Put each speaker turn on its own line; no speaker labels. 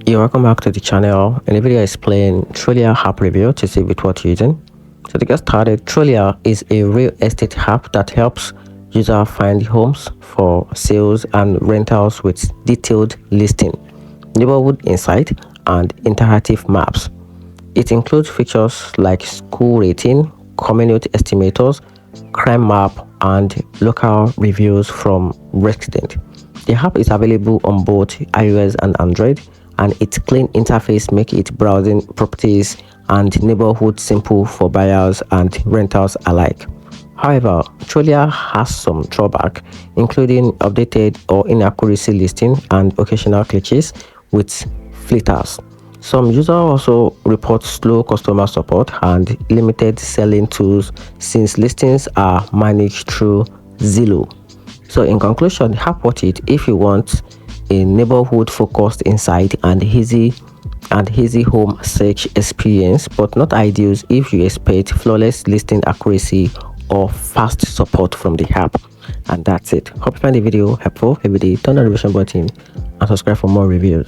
Yeah, welcome back to the channel. In the video I explain Trulia app review to see with what you're using. So to get started, Trulia is a real estate app that helps users find homes for sales and rentals with detailed listing, neighborhood insight, and interactive maps. It includes features like school rating, community estimators, crime map, and local reviews from residents. The app is available on both iOS and Android, and its clean interface makes it browsing properties and neighborhood simple for buyers and renters alike. However, Trulia has some drawback, including updated or inaccuracy listing and occasional glitches with flitters. Some users also report slow customer support and limited selling tools since listings are managed through Zillow. So in conclusion, have worth it if you want a neighborhood focused insight and easy home search experience, but not ideal if you expect flawless listing accuracy or fast support from the app. And that's it. Hope you find the video helpful. Every day, turn on the notification button and subscribe for more reviews.